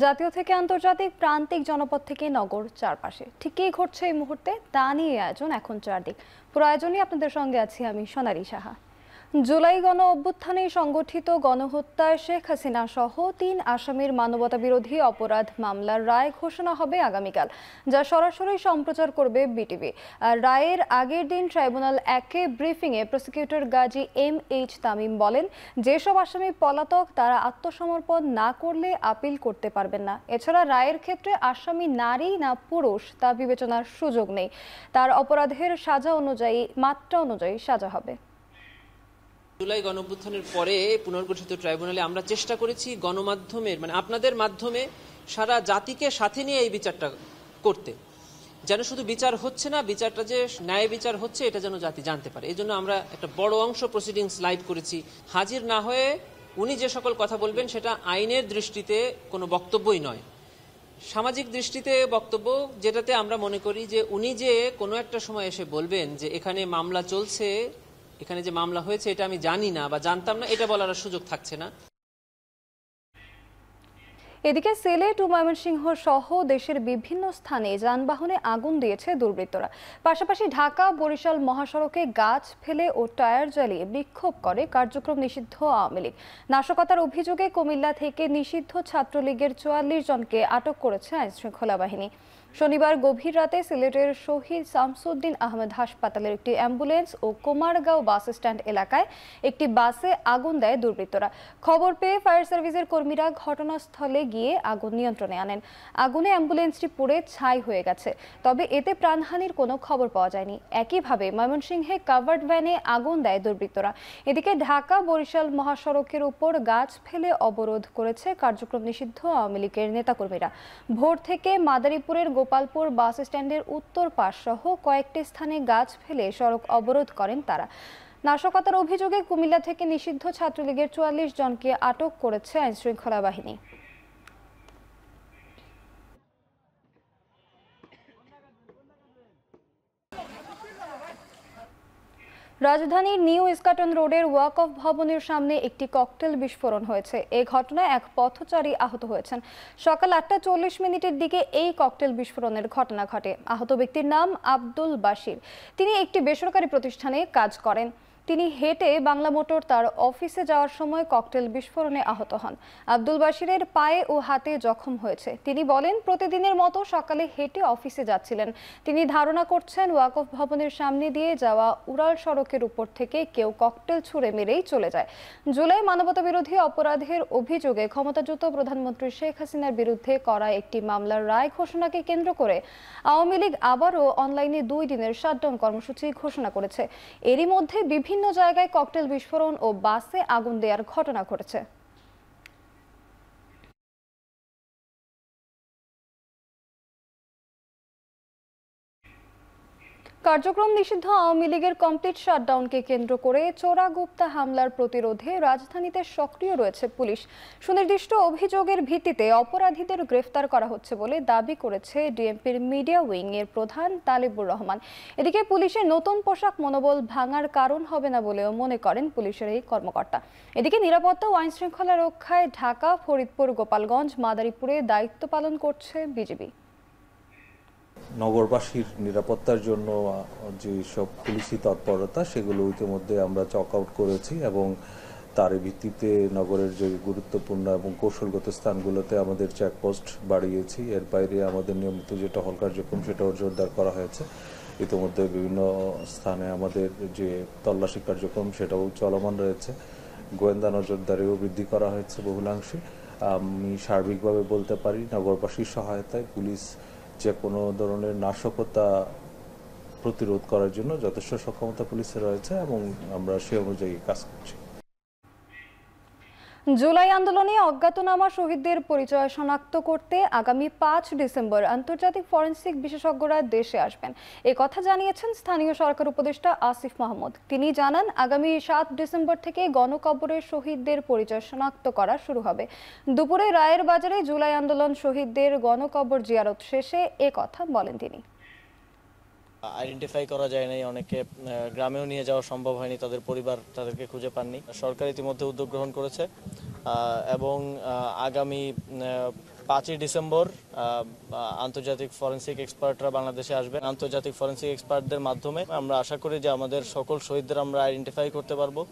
জাতীয় থেকে আন্তর্জাতিক প্রান্তিক জনপদ থেকে নগর চারপাশে ঠিক কী ঘটছে এই মুহূর্তে তা নিয়ে আয়োজন এখন চারদিক। পুরো আয়োজনই আপনাদের সঙ্গে আছি আমি সোনালী সাহা। জুলাই গণ অভ্যুত্থানে সংগঠিত গণহত্যায় শেখ হাসিনা সহ ৩ আসামির মানবতাবিরোধী অপরাধ মামলার রায় ঘোষণা হবে আগামীকাল, যা সরাসরি সম্প্রচার করবে বিটিভি। আর রায়ের আগের দিন ট্রাইব্যুনাল 1-এ ব্রিফিংয়ে প্রসিকিউটর গাজী MH তামিম বলেন, যেসব আসামি পলাতক তারা আত্মসমর্পণ না করলে আপিল করতে পারবেন না। এছাড়া রায়ের ক্ষেত্রে আসামি নারী না পুরুষ তা বিবেচনার সুযোগ নেই। তার অপরাধের সাজা অনুযায়ী মাত্রা অনুযায়ী সাজা হবে। জুলাই গণঅভ্যুত্থানের পরে পুনর্গঠিত ট্রাইব্যুনালে আমরা চেষ্টা করেছি গণমাধ্যমের আপনাদের মাধ্যমে সারা জাতিকে সাথে নিয়ে এই বিচারটা করতে, যেন শুধু বিচার হচ্ছে না, বিচারটা যে ন্যায় বিচার হচ্ছে এটা যেন জাতি জানতে পারে। এই জন্য আমরা একটা বড় অংশ প্রসিডিংস লাইভ করেছি। হাজির না হয়ে উনি যে সকল কথা বলবেন সেটা আইনের দৃষ্টিতে কোনো বক্তব্যই নয়, সামাজিক দৃষ্টিতে বক্তব্য, যেটাতে আমরা মনে করি যে উনি যে কোনো একটা সময় এসে বলবেন যে এখানে মামলা চলছে, এখানে যে মামলা হয়েছে এটা আমি জানি না বা জানতাম না, এটা বলার সুযোগ থাকছে না। এদিকে সিলেট ও ময়মনসিংহ সহ দেশের বিভিন্ন স্থানে যানবাহনে আগুন দিয়েছে দুর্বৃত্তরা। পাশাপাশি ঢাকা বরিশাল মহাসড়কে গাছ ফেলে ও টায়ার জ্বালিয়ে বিক্ষোভ করে কার্যক্রম নিষিদ্ধ আওয়ামী লীগ। নাশকতার অভিযোগে কুমিল্লা থেকে নিষিদ্ধ ছাত্রলীগের 44 জনকে আটক করেছে আইনশৃঙ্খলা বাহিনী। শনিবার গভীর রাতে সিলেটের শহীদ শামসুদ্দিন আহমেদ হাসপাতালের একটি অ্যাম্বুলেন্স ও কুমারগাঁও বাস স্ট্যান্ড এলাকায় একটি বাসে আগুন দেয় দুর্বৃত্তরা। খবর পেয়ে ফায়ার সার্ভিসের কর্মীরা ঘটনাস্থলে গিয়ে আগুন নিয়ন্ত্রণে আনেন। আগুনে অ্যাম্বুলেন্সটি পুড়ে ছাই হয়ে গেছে, তবে এতে প্রাণহানির কোনো খবর পাওয়া যায়নি। একইভাবে ময়মনসিংহে কাভার্ড ভ্যানে আগুন দেয় দুর্বৃত্তরা। এদিকে ঢাকা বরিশাল মহাসড়কের উপর গাছ ফেলে অবরোধ করেছে কার্যক্রম নিষিদ্ধ আওয়ামী লীগের নেতাকর্মীরা। ভোর থেকে মাদারীপুরের গোপালপুর বাস স্ট্যান্ডের উত্তর পাশ সহ কয়েকটি স্থানে গাছ ফেলে সড়ক অবরোধ করেন তারা। নাশকতার অভিযোগে কুমিল্লা থেকে নিষিদ্ধ ছাত্রলীগের 44 জনকে আটক করেছে আইনশৃঙ্খলা বাহিনী। রাজধানীর নিউ ইস্কাটন রোডের ওয়াক অফ ভবনের সামনে একটি ককটেল বিস্ফোরণ হয়েছে। এই ঘটনায় এক পথচারী আহত হয়েছেন। সকাল 8:40 দিকে এই ককটেল বিস্ফোরণের ঘটনা ঘটে। আহত ব্যক্তির নাম আব্দুল বাশির। তিনি একটি বেসরকারি প্রতিষ্ঠানে কাজ করেন। তিনি হেঁটে বাংলা মোটর তার অফিসে যাওয়ার সময় ককটেল বিস্ফোরণে আহত হন। আব্দুল বাশিরের পায়ে ও হাতে জখম হয়েছে। তিনি বলেন, প্রতিদিনের মতো সকালে হেঁটে অফিসে যাচ্ছিলেন। তিনি ধারণা করছেন ওয়াক অফ ভবনের সামনে দিয়ে যাওয়া উড়াল সড়কের উপর থেকে কেউ ককটেল ছুঁড়ে মেরেই চলে যায়। জুলাই মানবতাবিরোধী অপরাধের অভিযোগে ক্ষমতাচ্যুত প্রধানমন্ত্রী শেখ হাসিনার বিরুদ্ধে করা একটি মামলার রায় ঘোষণাকে কেন্দ্র করে আওয়ামী লীগ আবারও অনলাইনে 2 দিনের শাটডাউন কর্মসূচি ঘোষণা করেছে। এরই মধ্যে বিভিন্ন জায়গায় ককটেল বিস্ফোরণ ও বাসে আগুন দেওয়ার ঘটনা ঘটেছে। কার্যক্রম নিষিদ্ধ আওয়ামী লীগের কমপ্লিট শাটডাউনকে কেন্দ্র করে চোরাগুপ্তা হামলার প্রতিরোধে রাজধানীতে সক্রিয় রয়েছে পুলিশ। সুনির্দিষ্ট অভিযোগের ভিত্তিতে অপরাধীদের গ্রেফতার করা হচ্ছে বলে দাবি করেছে ডিএমপির মিডিয়া উইং এর প্রধান তালিবুর রহমান। এদিকে পুলিশের নতুন পোশাক মনোবল ভাঙার কারণ হবে না বলেও মনে করেন পুলিশের এই কর্মকর্তা। এদিকে নিরাপত্তা ও আইনশৃঙ্খলা রক্ষায় ঢাকা, ফরিদপুর, গোপালগঞ্জ, মাদারীপুরে দায়িত্ব পালন করছে বিজিবি। নগরবাসীর নিরাপত্তার জন্য যে সব পুলিশি তৎপরতা সেগুলো ইতিমধ্যে আমরা চক আউট করেছি এবং তার ভিত্তিতে নগরের যে গুরুত্বপূর্ণ এবং কৌশলগত স্থানগুলোতে আমাদের চেকপোস্ট বাড়িয়েছি। এর বাইরে আমাদের নিয়মিত যে টহল কার্যক্রম সেটাও জোরদার করা হয়েছে। ইতিমধ্যে বিভিন্ন স্থানে আমাদের যে তল্লাশি কার্যক্রম সেটাও চলমান রয়েছে। গোয়েন্দা নজরদারিও বৃদ্ধি করা হয়েছে বহুলাংশে। আমি সার্বিকভাবে বলতে পারি নগরবাসীর সহায়তায় পুলিশ যে কোনো ধরনের নাশকতা প্রতিরোধ করার জন্য যথেষ্ট সক্ষমতা পুলিশের রয়েছে এবং আমরা সে অনুযায়ী কাজ করছি। জুলাই আন্দোলনে অজ্ঞাতনামা শহীদদের পরিচয় শনাক্ত করতে আগামী 5 ডিসেম্বর আন্তর্জাতিক ফরেনসিক বিশেষজ্ঞরা দেশে আসবেন। কথা জানিয়েছেন স্থানীয় সরকার উপদেষ্টা আসিফ মাহমুদ। তিনি জানান, আগামী 7 ডিসেম্বর থেকে গণকবরের শহীদদের পরিচয় শনাক্ত করা শুরু হবে। দুপুরে রায়ের বাজারে জুলাই আন্দোলন শহীদদের গণকবর জিয়ারত শেষে কথা বলেন তিনি। আইডেন্টিফাই করা যায় নাই, অনেকে গ্রামেও নিয়ে যাওয়া সম্ভব হয়নি, তাদের পরিবার তাদেরকে খুঁজে পাননি। সরকার ইতিমধ্যে উদ্যোগ গ্রহণ করেছে এবং আগামী 5ই ডিসেম্বর আন্তর্জাতিক ফরেনসিক এক্সপার্টরা বাংলাদেশে আসবেন। আন্তর্জাতিক ফরেনসিক এক্সপার্টদের মাধ্যমে আমরা আশা করি যে আমাদের সকল শহীদদের আমরা আইডেন্টিফাই করতে পারবো।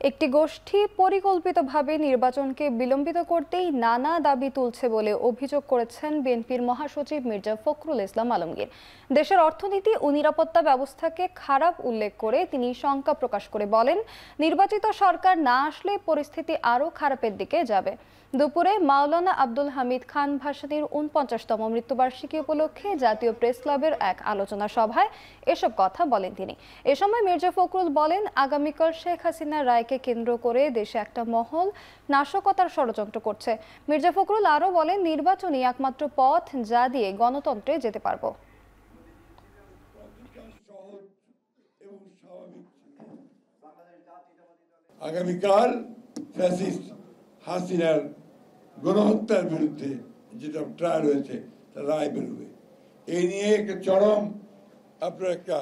একটি গোষ্ঠী পরিকল্পিতভাবে নির্বাচনকে বিলম্বিত করতেই নানা দাবি তুলছে বলে অভিযোগ করেছেন বিএনপির মহাসচিব মির্জা ফখরুল ইসলাম আলমগীর। দেশের অর্থনীতি ও নিরাপত্তা ব্যবস্থাকে খারাপ উল্লেখ করে তিনি শঙ্কা প্রকাশ করে বলেন, নির্বাচিত সরকার না আসলে পরিস্থিতি আরও খারাপের দিকে যাবে। দুপুরে মাওলানা আব্দুল হামিদ খান ভাসানীর ৪৯তম মৃত্যুবার্ষিকী উপলক্ষে জাতীয় প্রেস ক্লাবের এক আলোচনা সভায় এসব কথা বলেন তিনি। এ সময় মির্জা ফখরুল বলেন, আগামীকাল শেখ হাসিনার রায়কে কেন্দ্র করে দেশে একটা মহল নাশকতার ষড়যন্ত্র করছে। মির্জা ফখরুল আরও বলেন, নির্বাচনই একমাত্র পথ যা দিয়ে গণতন্ত্রে যেতে পারব। আগামীকাল ফ্যাসিস্ট হাসিনার গণহত্যার বিরুদ্ধে যেটা ট্রায়াল হয়েছে তার রায় বেরোবে। এই নিয়ে একটা চরম আপনার একটা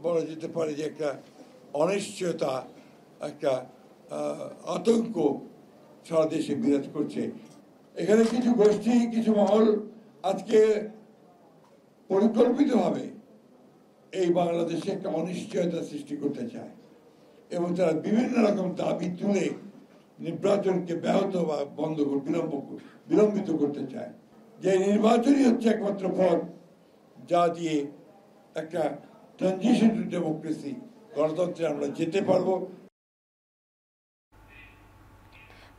বলা যেতে পারে যে একটা অনিশ্চয়তা, একটা আতঙ্ক সারা দেশে বিরাজ করছে। এখানে কিছু গোষ্ঠী, কিছু মহল আজকে পরিকল্পিতভাবে এই বাংলাদেশে একটা অনিশ্চয়তা সৃষ্টি করতে চায় এবং তারা বিভিন্ন রকম দাবি তুলে নির্বাচনকে ব্যাহত বা বন্ধ বিলম্বিত করতে চায়। যে নির্বাচনই হচ্ছে একমাত্র পথ যা দিয়ে একটা ট্রানজিশন টু ডেমোক্রেসি, গণতন্ত্রে আমরা যেতে পারবো।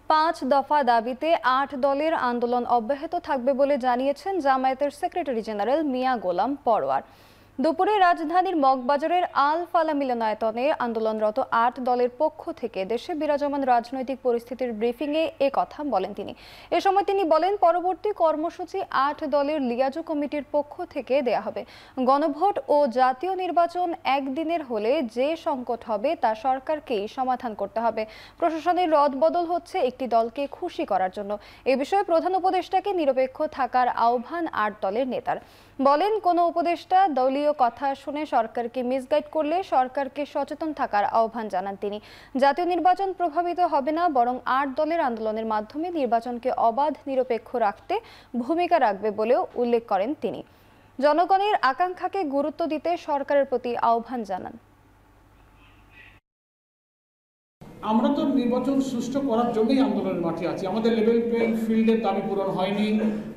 ৫ দফা দাবিতে ৮ দলের আন্দোলন অব্যাহত থাকবে বলে জানিয়েছেন জামায়াতের সেক্রেটারি জেনারেল মিয়া গোলাম পরোয়ার। দুপুরে রাজধানীর মগবাজারের আল ফালা মিলনায়তনে আন্দোলনরত ৮ দলের পক্ষ থেকে দেশে বিরাজমান রাজনৈতিক পরিস্থিতির ব্রিফিংয়ে এ কথা বলেন তিনি। এ সময় তিনি বলেন, পরবর্তী কর্মসূচি ৮ দলের লিয়াজু কমিটির পক্ষ থেকে দেয়া হবে। গণভোট ও জাতীয় নির্বাচন একদিনের হলে যে সংকট হবে তা সরকারকেই সমাধান করতে হবে। প্রশাসনের রদবদল হচ্ছে একটি দলকে খুশি করার জন্য। এ বিষয়ে প্রধান উপদেষ্টাকে নিরপেক্ষ থাকার আহ্বান ৮ দলের নেতার। বলেন, কোনো উপদেষ্টা দলীয় কথা শুনে সরকারকে মিসগাইড করলে সরকারকে সচেতন থাকার আহ্বান জানান তিনি। জাতীয় নির্বাচন প্রভাবিত হবে না, বরং ৮ দলের আন্দোলনের মাধ্যমে নির্বাচনকে অবাধ নিরপেক্ষ রাখতে ভূমিকা রাখবে বলেও উল্লেখ করেন তিনি। জনগণের আকাঙ্ক্ষাকে গুরুত্ব দিতে সরকারের প্রতি আহ্বান জানান। আমরা তো নির্বাচন সুষ্ঠু করার জন্যই আন্দোলনের মাঠে আছি। আমাদের লেভেল প্লেইং ফিল্ডের দাবি পূরণ হয়নি,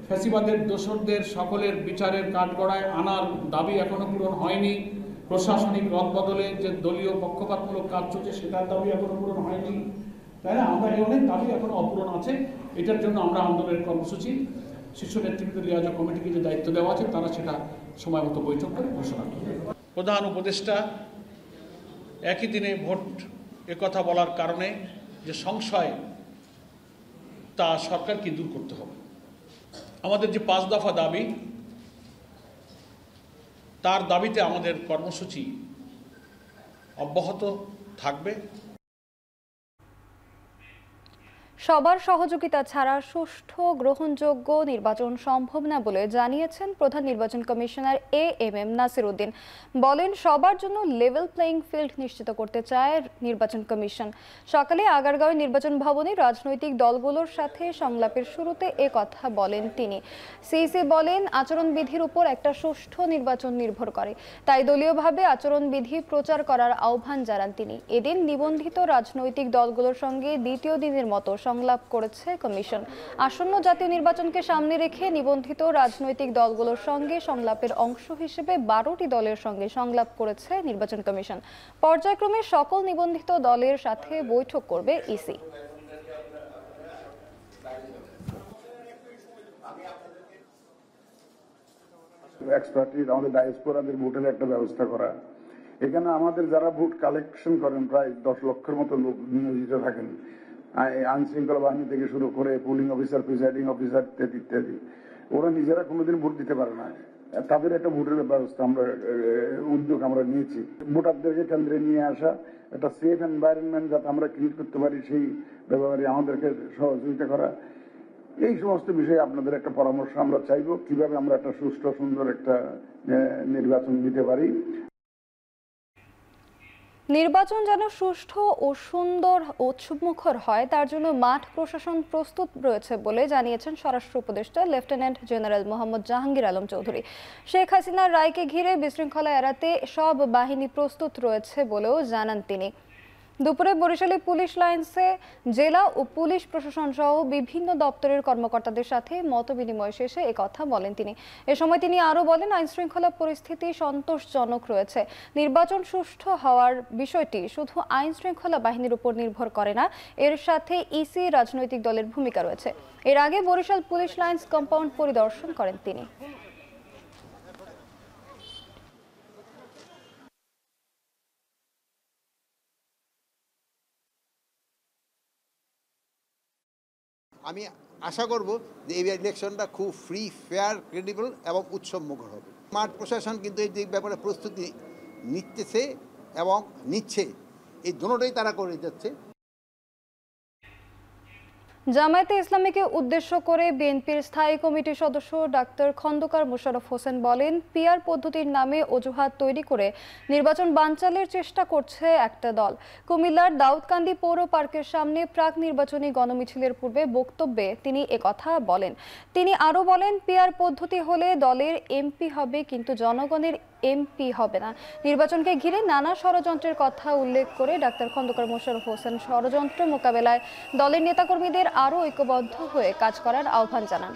ফ্যাসিবাদের দোসরদের সকলের বিচারের কাঠগড়ায় আনার দাবি এখনো পূরণ হয়নি, প্রশাসনিক রদবদলে যে দলীয় পক্ষপাতমূলক কাজ চলছে সেটার দাবি এখনো পূরণ হয়নি, তাই না? আমরা এই অনেক দাবি এখনো অপূরণ আছে। এটার জন্য আমরা আন্দোলনের কর্মসূচি শীর্ষ নেতৃত্ব লিয়াজু কমিটিকে যে দায়িত্ব দেওয়া আছে তারা সেটা সময় মতো বৈঠক করে ঘোষণা করবে। প্রধান উপদেষ্টা একই দিনে ভোট একথা বলার কারণে যে সংশয়, তা সরকারকে দূর করতে হবে। আমাদের যে ৫ দফা দাবি, তার দাবিতে আমাদের কর্মসূচি অব্যাহত থাকবে। সবার সহযোগিতা ছাড়া সুষ্ঠু গ্রহণযোগ্য নির্বাচন সম্ভব না বলে জানিয়েছেন প্রধান নির্বাচন কমিশনার AMM নাসির উদ্দিন। বলেন, সবার জন্য লেভেল প্লেইং ফিল্ড নিশ্চিত করতে চায় নির্বাচন কমিশন। সকালে আগারগাঁও নির্বাচন ভবনে রাজনৈতিক দলগুলোর সাথে সংলাপের শুরুতে এ কথা বলেন তিনি। সিইসি বলেন, আচরণবিধির উপর একটা সুষ্ঠু নির্বাচন নির্ভর করে, তাই দলীয়ভাবে আচরণবিধি প্রচার করার আহ্বান জানান তিনি। এদিন নিবন্ধিত রাজনৈতিক দলগুলোর সঙ্গে দ্বিতীয় দিনের মতো সংলাপ করেছে কমিশন। আসন্ন জাতীয় নির্বাচনকে সামনে রেখে নিবন্ধিত রাজনৈতিক দলগুলোর সঙ্গে সংলাপের অংশ হিসেবে 12টি দলের সঙ্গে সংলাপ করেছে নির্বাচন কমিশন। পর্যায়ক্রমে সকল নিবন্ধিত দলের সাথে বৈঠক করবে ইসি। এক্সপার্টিস আমাদের ডায়াসপোরাদের ভোটের একটা ব্যবস্থা করা। এখানে আমাদের যারা ভোট কালেকশন করেন প্রায় 10 লক্ষের মতো লোক নিয়োজিত থাকেন, আইন শৃঙ্খলা বাহিনী থেকে শুরু করে পুলিং অফিসার, প্রিসাইডিং অফিসার ইত্যাদি ইত্যাদি। ওরা নিজেরা কোনোদিন ভোট দিতে পারে না, তাদের একটা ভোটের ব্যবস্থা উদ্যোগ আমরা নিয়েছি। ভোটারদেরকে কেন্দ্রে নিয়ে আসা, একটা সেফ এনভায়রনমেন্ট যাতে আমরা ক্রিয়েট করতে পারি সেই ব্যাপারে আমাদেরকে সহযোগিতা করা। এই সমস্ত বিষয়ে আপনাদের একটা পরামর্শ আমরা চাইব, কিভাবে আমরা একটা সুষ্ঠু সুন্দর একটা নির্বাচন দিতে পারি। নির্বাচন যেন সুষ্ঠু ও সুন্দর উৎসবমুখর হয় তার জন্য মাঠ প্রশাসন প্রস্তুত রয়েছে বলে জানিয়েছেন স্বরাষ্ট্র উপদেষ্টা লেফটেন্যান্ট জেনারেল মোহাম্মদ জাহাঙ্গীর আলম চৌধুরী। শেখ হাসিনার রায়কে ঘিরে বিশৃঙ্খলা এড়াতে সব বাহিনী প্রস্তুত রয়েছে বলেও জানান তিনি। দুপুরে বরিশালে পুলিশ লাইন্সে জেলা ও পুলিশ প্রশাসন সহ বিভিন্ন দপ্তরের কর্মকর্তাদের সাথে মতবিনিময় শেষে একথা বলেন তিনি। এ সময় তিনি আরও বলেন, আইনশৃঙ্খলা পরিস্থিতি সন্তোষজনক রয়েছে। নির্বাচন সুষ্ঠু হওয়ার বিষয়টি শুধু আইনশৃঙ্খলা বাহিনীর উপর নির্ভর করে না, এর সাথে ইসি রাজনৈতিক দলের ভূমিকা রয়েছে। এর আগে বরিশাল পুলিশ লাইন্স কম্পাউন্ড পরিদর্শন করেন তিনি। আমি আশা করব যে এই ইলেকশনটা খুব ফ্রি, ফেয়ার, ক্রেডিবল এবং উৎসবমুখর হবে। মাঠ প্রশাসন কিন্তু এই ব্যাপারে প্রস্তুতি নিচ্ছে এবং নিচ্ছে, এই দুটোটাই তারা করে যাচ্ছে। জামায়াতে ইসলামীকে উদ্দেশ্য করে বিএনপির স্থায়ী কমিটির সদস্য ডাক্তার খন্দকার মোশাররফ হোসেন বলেন, পিআর পদ্ধতির নামে অজুহাত তৈরি করে নির্বাচন বানচালের চেষ্টা করছে একটা দল। কুমিল্লার দাউদকান্দি পৌর পার্কের সামনে প্রাক নির্বাচনী গণমিছিলের পূর্বে বক্তব্যে তিনি একথা বলেন। তিনি আরও বলেন, পিআর পদ্ধতি হলে দলের এমপি হবে কিন্তু জনগণের এমপি হবে না। নির্বাচনকে ঘিরে নানা ষড়যন্ত্রের কথা উল্লেখ করে ডাক্তার খন্দকার মোশাররফ হোসেন ষড়যন্ত্র মোকাবেলায় দলের নেতাকর্মীদের আরও ঐক্যবদ্ধ হয়ে কাজ করার আহ্বান জানান।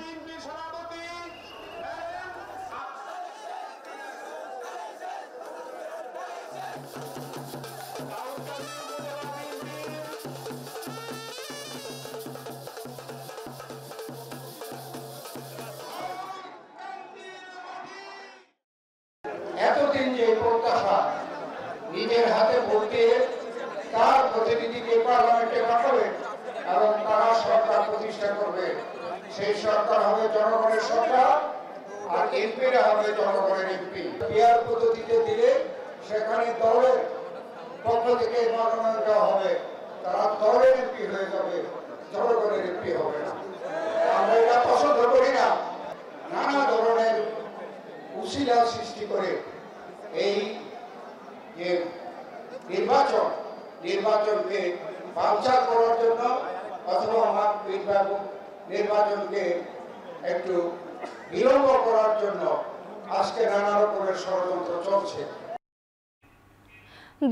এতদিন যে প্রত্যাশা নিজের হাতে ভোট দিয়ে তার প্রতিনিধিকে পার্লামেন্টে পাঠাবে এবং তারা সরকার প্রতিষ্ঠা করবে, সেই সরকার হবে জনগণের সরকার আর এমপিরা হবে জনগণের এমপি। পিআর পদ্ধতিতে দিলে সেখানে দলের পক্ষ থেকে মনোনয়ন দেওয়া হবে, তারা দলের এমপি হয়ে যাবে, জনগণের এমপি হবে না। আমরা এটা পছন্দ করি না। নানা ধরনের উশিলা সৃষ্টি করে এই যে নির্বাচনকে বানচাল করার জন্য অথবা নির্বাচনকে একটু বিলম্ব করার জন্য আজকে নানা রকমের ষড়যন্ত্র চলছে।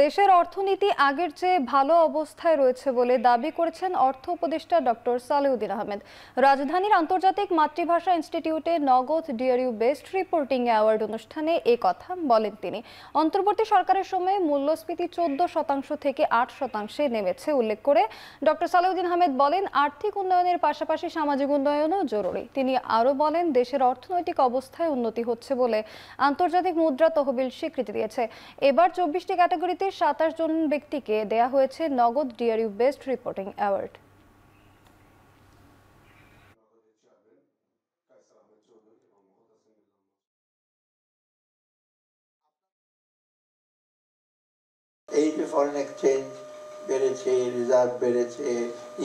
দেশের অর্থনীতি আগের চেয়ে ভালো অবস্থায় রয়েছে বলে দাবি করেছেন অর্থ উপদেষ্টা ডক্টর সালেউদ্দিন আহমেদ। রাজধানীর আন্তর্জাতিক মাতৃভাষা ইনস্টিটিউটে নগদ ডিআরইউ বেস্ট রিপোর্টিং অ্যাওয়ার্ড অনুষ্ঠানে এ কথা বলেন তিনি। অন্তর্বর্তী সরকারের সময়ে মূল্যস্ফীতি 14% থেকে 8% নেমেছে উল্লেখ করে ডক্টর সালেউদ্দিন আহমেদ বলেন, আর্থিক উন্নয়নের পাশাপাশি সামাজিক উন্নয়নও জরুরি। তিনি আরও বলেন, দেশের অর্থনৈতিক অবস্থায় উন্নতি হচ্ছে বলে আন্তর্জাতিক মুদ্রা তহবিল স্বীকৃতি দিয়েছে। এবার 24টি ক্যাটাগরিতে 27 জন ব্যক্তিকে দেয়া হয়েছে নগদ ডিআরইউ বেস্ট রিপোর্টিং অ্যাওয়ার্ড। এই যে ফরেন এক্সচেঞ্জ বেড়েছে, রিজার্ভ বেড়েছে,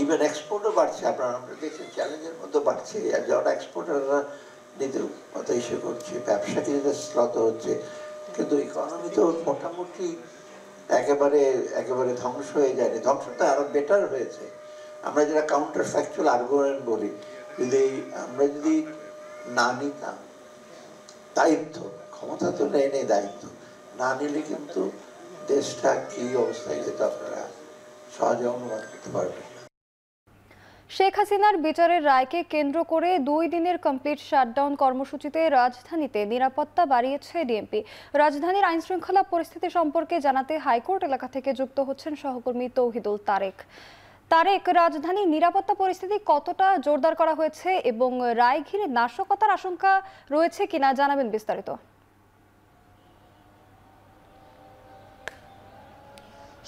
ইভেন এক্সপোর্টও বাড়ছে। আপনারা দেখছেন চ্যালেঞ্জের মধ্যে বাড়ছে, যারা এক্সপোর্টাররা নিতে মতো ইস্যু করছে, ব্যবসা কিছুটা শ্লথ হচ্ছে, কিন্তু ইকোনমি তো মোটামুটি একেবারে ধ্বংস হয়ে যায়নি, ধ্বংসটা আরো বেটার হয়েছে। আমরা যেটা কাউন্টার ফ্যাকচুয়াল আর্গুমেন্ট বলি, আমরা যদি না নিতাম দায়িত্ব, ক্ষমতা তো নেই দায়িত্ব না নিলে কিন্তু দেশটা কি অবস্থায় যেত আপনারা সহজে অনুমান করতে পারবেন। শেখ হাসিনার বিচারের রায়কে কেন্দ্র করে 2 দিনের কমপ্লিট শাটডাউন কর্মসূচিতে রাজধানীতে নিরাপত্তা বাড়িয়েছে ডিএমপি। রাজধানীর আইনশৃঙ্খলা পরিস্থিতি সম্পর্কে জানাতে হাইকোর্ট এলাকা থেকে যুক্ত হচ্ছেন সহকর্মী তৌহিদুল তারেক। রাজধানীর নিরাপত্তা পরিস্থিতি কতটা জোরদার করা হয়েছে এবং রায় ঘিরে নাশকতার আশঙ্কা রয়েছে কিনা জানাবেন বিস্তারিত।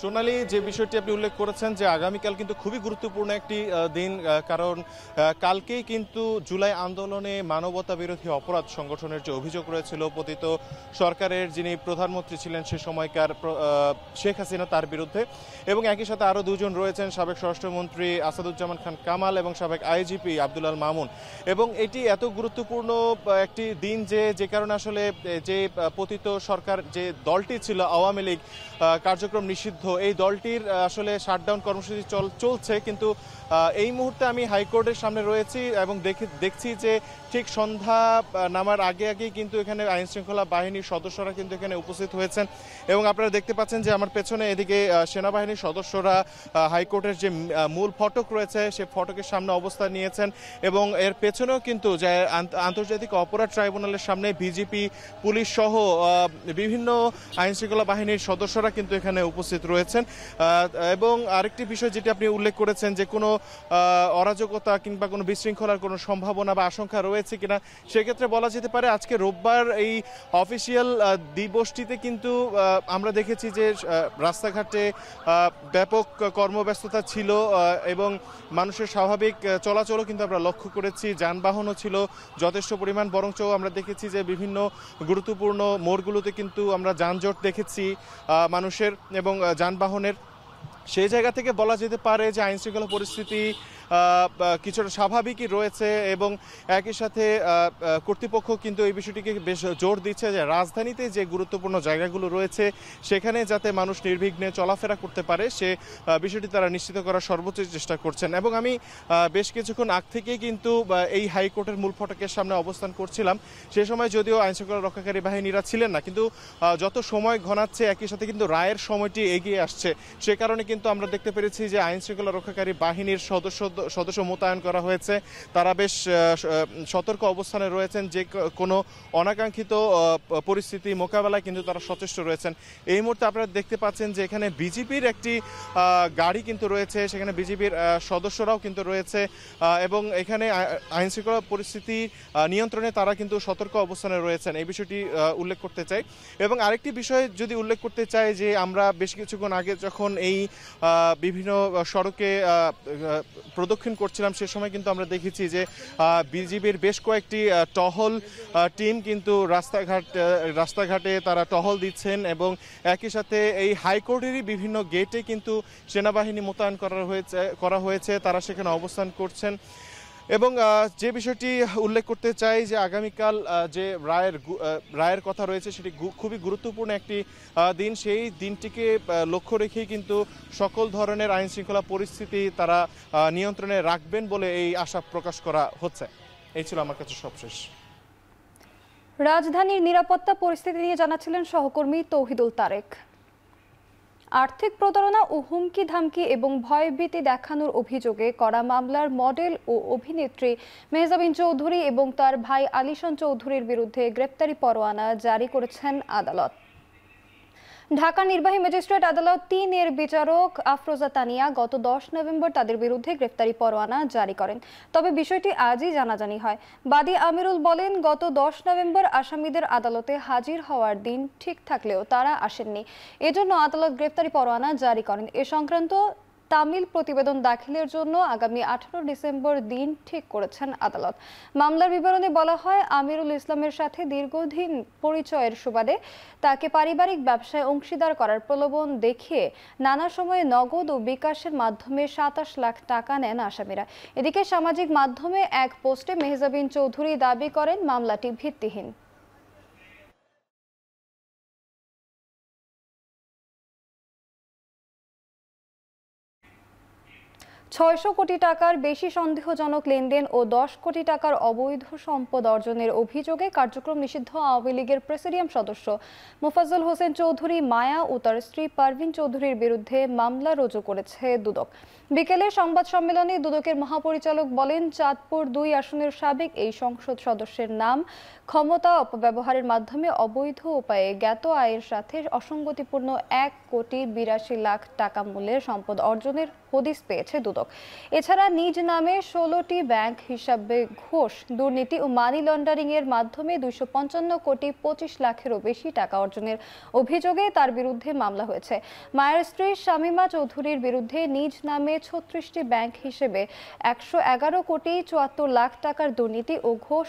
সোনালী, যে বিষয়টি আপনি উল্লেখ করেছেন যে আগামীকাল কিন্তু খুবই গুরুত্বপূর্ণ একটি দিন, কারণ কালকেই কিন্তু জুলাই আন্দোলনে মানবতা বিরোধী অপরাধ সংগঠনের যে অভিযোগ রয়েছিল পতিত সরকারের যিনি প্রধানমন্ত্রী ছিলেন সে সময়কার শেখ হাসিনা, তার বিরুদ্ধে, এবং একই সাথে আরও দুজন রয়েছেন, সাবেক স্বরাষ্ট্রমন্ত্রী আসাদুজ্জামান খান কামাল এবং সাবেক আইজিপি আব্দুল আল মামুন। এবং এটি এত গুরুত্বপূর্ণ একটি দিন যে কারণে আসলে যে পতিত সরকার যে দলটি ছিল আওয়ামী লীগ কার্যক্রম নিষিদ্ধ, এই দলটির আসলে শাটডাউন কর্মসূচি চলছে, কিন্তু এই মুহূর্তে আমি হাইকোর্টের সামনে রয়েছি এবং দেখছি যে ঠিক সন্ধ্যা নামার আগেই কিন্তু এখানে আইনশৃঙ্খলা বাহিনীর সদস্যরা কিন্তু এখানে উপস্থিত হয়েছেন। এবং আপনারা দেখতে পাচ্ছেন যে আমার পেছনে এদিকে সেনাবাহিনীর সদস্যরা হাইকোর্টের যে মূল ফটক রয়েছে সে ফটকের সামনে অবস্থান নিয়েছেন, এবং এর পেছনেও কিন্তু যে আন্তর্জাতিক অপরাধ ট্রাইব্যুনালের সামনে বিজিপি, পুলিশ সহ বিভিন্ন আইনশৃঙ্খলা বাহিনীর সদস্যরা কিন্তু এখানে উপস্থিত রয়েছেন। এবং আরেকটি বিষয় যেটি আপনি উল্লেখ করেছেন যে কোনো অরাজকতা কিংবা কোনো বিশৃঙ্খলার কোনো সম্ভাবনা বা আশঙ্কা রয়েছে কিনা, সেক্ষেত্রে বলা যেতে পারে আজকে রোববার এই অফিসিয়াল দিবসটিতে কিন্তু আমরা দেখেছি যে রাস্তাঘাটে ব্যাপক কর্মব্যস্ততা ছিল এবং মানুষের স্বাভাবিক চলাচলও কিন্তু আমরা লক্ষ্য করেছি, যানবাহনও ছিল যথেষ্ট পরিমাণ, বরঞ্চ আমরা দেখেছি যে বিভিন্ন গুরুত্বপূর্ণ মোড়গুলোতে কিন্তু আমরা যানজট দেখেছি মানুষের এবং যানবাহনের। সেই জায়গা থেকে বলা যেতে পারে যে আইনশৃঙ্খলা পরিস্থিতি কিছুটা স্বাভাবিকই রয়েছে, এবং একই সাথে কর্তৃপক্ষ কিন্তু এই বিষয়টিকে বেশ জোর দিচ্ছে যে রাজধানীতে যে গুরুত্বপূর্ণ জায়গাগুলো রয়েছে সেখানে যাতে মানুষ নির্বিঘ্নে চলাফেরা করতে পারে সে বিষয়টি তারা নিশ্চিত করার সর্বোচ্চ চেষ্টা করছেন। এবং আমি বেশ কিছুক্ষণ আগ থেকেই কিন্তু এই হাইকোর্টের মূল ফটকের সামনে অবস্থান করছিলাম, সে সময় যদিও আইনশৃঙ্খলা রক্ষাকারী বাহিনীরা ছিলেন না, কিন্তু যত সময় ঘনাচ্ছে একই সাথে কিন্তু রায়ের সময়টি এগিয়ে আসছে, সে কারণে কিন্তু আমরা দেখতে পেরেছি যে আইনশৃঙ্খলা রক্ষাকারী বাহিনীর সদস্য মোতায়েন করা হয়েছে, তারা বেশ সতর্ক অবস্থানে রয়েছেন, যে কোনো অনাকাঙ্ক্ষিত পরিস্থিতি মোকাবেলায় কিন্তু তারা সচেষ্ট রয়েছেন। এই মুহূর্তে আপনারা দেখতে পাচ্ছেন যে এখানে বিজেপির একটি গাড়ি কিন্তু রয়েছে, সেখানে বিজেপির সদস্যরাও কিন্তু রয়েছে, এবং এখানে আইনশৃঙ্খলা পরিস্থিতি নিয়ন্ত্রণে তারা কিন্তু সতর্ক অবস্থানে রয়েছেন, এই বিষয়টি উল্লেখ করতে চাই। এবং আরেকটি বিষয় যদি উল্লেখ করতে চাই যে আমরা বেশ কিছুক্ষণ আগে যখন এই বিভিন্ন সড়কে প্রদক্ষিণ করছিলাম সে সময় কিন্তু আমরা দেখেছি যে বিজিবির বেশ কয়েকটি টহল টিম কিন্তু রাস্তাঘাটে তারা টহল দিচ্ছেন, এবং একই সাথে এই হাইকোর্টেরই বিভিন্ন গেটে কিন্তু সেনাবাহিনী মোতায়েন করা হয়েছে, তারা সেখানে অবস্থান করছেন। এবং যে বিষয়টি উল্লেখ করতে চাই যে আগামীকাল যে রায়ের কথা রয়েছে সেটি খুবই গুরুত্বপূর্ণ একটি দিন, সেই দিনটিকে লক্ষ্য রেখেই কিন্তু সকল ধরনের আইন শৃঙ্খলা পরিস্থিতি তারা নিয়ন্ত্রণে রাখবেন বলে এই আশা প্রকাশ করা হচ্ছে। এই ছিল আমার কাছে সবশেষ। রাজধানীর নিরাপত্তা পরিস্থিতি নিয়ে জানাচ্ছিলেন সহকর্মী তৌহিদুল তারেক। আর্থিক প্রতারণা ও হুমকি ধামকি এবং ভয়ভীতি দেখানোর অভিযোগে করা মামলার মডেল ও অভিনেত্রী মেহজাবিন চৌধুরী এবং তার ভাই আলিশান চৌধুরীর বিরুদ্ধে গ্রেপ্তারি পরোয়ানা জারি করেছেন আদালত। ঢাকা নির্বাহী ম্যাজিস্ট্রেট আদালত ৩ এর বিচারক আফরোজা তানিয়া গত ১০ নভেম্বর তাদের বিরুদ্ধে গ্রেফতারি পরোয়ানা জারি করেন, তবে বিষয়টি আজই জানাজানি হয়। বাদী আমিরুল বলেন, গত ১০ নভেম্বর আসামিদের আদালতে হাজির হওয়ার দিন ঠিক থাকলেও তারা আসেননি, এজন্য আদালত গ্রেফতারি পরোয়ানা জারি করেন। এ সংক্রান্ত তামিল প্রতিবেদন দাখিলের জন্য আগামী ১৮ ডিসেম্বর দিন ঠিক করেছেন আদালত। মামলার বিবরণে বলা হয়, আমিরুল ইসলামের সাথে দীর্ঘদিন পরিচয়ের সুবাদে তাকে পারিবারিক ব্যবসায় অংশীদার করার প্রলোভন দেখিয়ে নানা সময়ে নগদ ও বিকাশের মাধ্যমে ২৭ লাখ টাকা নেন আসামিরা। এদিকে সামাজিক মাধ্যমে এক পোস্টে মেহজাবিন চৌধুরী দাবি করেন মামলাটি ভিত্তিহীন। ৬০০ কোটি টাকার বেশি সন্দেহজনক লেনদেন ও ১০ কোটি টাকার অবৈধ সম্পদ অর্জনের অভিযোগে কার্যক্রম নিষিদ্ধ আওয়ামী লীগের প্রেসিডিয়াম সদস্য মোফাজ্জল হোসেন চৌধুরী মায়া ও তার স্ত্রী পারভিন চৌধুরীর বিরুদ্ধে মামলা রুজু করেছে দুদক। বিকেলে সংবাদ সম্মেলনে দুদকের মহাপরিচালক বলেন, চাঁদপুর ২ আসনের সাবেক এই সংসদ সদস্যের নাম ক্ষমতা অপব্যবহারের মাধ্যমে অবৈধ উপায়ে জ্ঞাত আয়ের সাথে অসঙ্গতিপূর্ণ ১ কোটি ৮২ লাখ টাকা মূল্যের সম্পদ অর্জনের হদিস পেয়েছে দুদক। এছাড়া নিজ নামে 16টি ব্যাংক হিসাবে ঘোষ, দুর্নীতি ও মানি লন্ডারিং এর মাধ্যমে 255 কোটি 25 লাখেরও বেশি টাকা অর্জনের অভিযোগে তার বিরুদ্ধে মামলা হয়েছে। মায়ের স্ত্রী শামীমা চৌধুরীর বিরুদ্ধে নিজ নামে 36টি ব্যাংক হিসেবে 111 কোটি 74 লাখ টাকার দুর্নীতি ও ঘোষ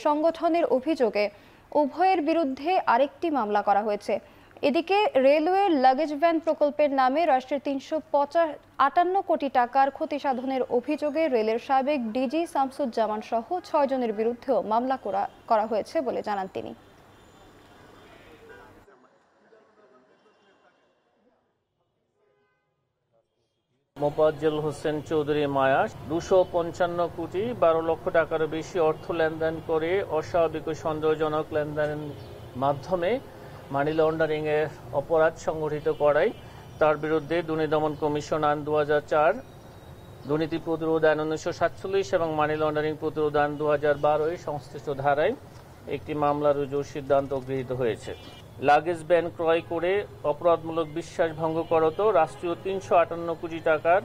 সংগঠনের অভিযোগে উভয়ের বিরুদ্ধে আরেকটি মামলা করা হয়েছে। এদিকে রেলওয়ের লাগেজ ভ্যান প্রকল্পের নামে রাষ্ট্রের 358 কোটি টাকার ক্ষতি সাধনের অভিযোগে রেলের সাবেক ডিজি শামসুজ্জামান সহ 6 জনের বিরুদ্ধেও মামলা করা হয়েছে বলে জানান তিনি। মোফাজ্জল হোসেন চৌধুরী মায়া 255 কোটি 12 লক্ষ টাকার বেশি অর্থ লেনদেন করে অস্বাভাবিক ও সন্দেহজনক লেনদেনের মাধ্যমে মানি লন্ডারিং এর অপরাধ সংগঠিত করায় তার বিরুদ্ধে দুর্নীতি দমন কমিশন আইন 2004, দুর্নীতি প্রতিরোধ আইন 1947 এবং মানি লন্ডারিং প্রতিরোধ আইন 2012 সংশ্লিষ্ট ধারায় একটি মামলা রুজুর সিদ্ধান্ত গৃহীত হয়েছে। লাগেজ ভ্যান ক্রয় করে অপরাধমূলক বিশ্বাস ভঙ্গ করত রাষ্ট্রীয় 358 কোটি টাকার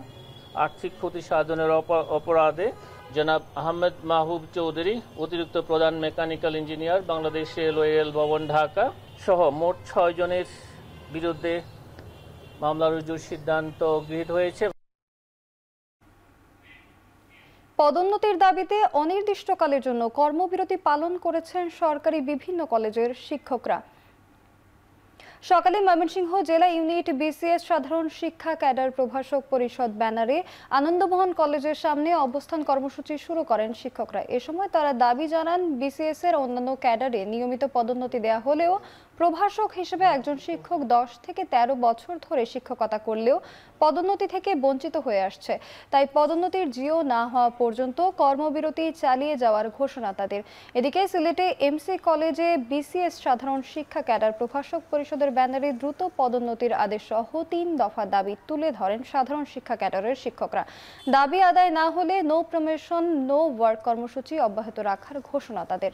আর্থিক ক্ষতি সাধনের অপরাধে জনাব আহমেদ মাহবুব চৌধুরী, অতিরিক্ত প্রধান mechanical engineer, Bangladesh railway rail ভবন ঢাকা সহ মোট 6 জনের বিরুদ্ধে মামলা রুজুর সিদ্ধান্ত গৃহীত হয়েছে। পদোন্নতির দাবিতে অনির্দিষ্টকালের জন্য কর্মবিরতি পালন করেছেন সরকারি বিভিন্ন কলেজের শিক্ষকরা। সকালে ময়মনসিংহ জেলা ইউনিট বিসিএস সাধারণ শিক্ষা ক্যাডার প্রভাষক পরিষদ ব্যানারে আনন্দমোহন কলেজের সামনে অবস্থান কর্মসূচি শুরু করেন শিক্ষকরা। এ সময় তারা দাবি জানান, বিসিএস এর অন্যান্য ক্যাডারে নিয়মিত পদোন্নতি দেওয়া হলেও প্রভাষক হিসেবে একজন শিক্ষক 10 থেকে 13 বছর ধরে শিক্ষকতা করলেও পদোন্নতি থেকে বঞ্চিত হয়ে আসছে। তাই পদোন্নতির জিও না হওয়া পর্যন্ত কর্মবিরতি চালিয়ে যাওয়ার ঘোষণা তাদের। এদিকে সিলেটে এমসি কলেজে বিসিএস সাধারণ শিক্ষা ক্যাডার প্রভাষক পরিষদের ব্যানারে দ্রুত পদোন্নতির আদেশ সহ 3 দফা দাবি তুলে ধরেন সাধারণ শিক্ষা ক্যাডারের শিক্ষকরা। দাবি আদায় না হলে নো প্রমোশন নো ওয়ার্ক কর্মসূচি অব্যাহত রাখার ঘোষণা তাদের।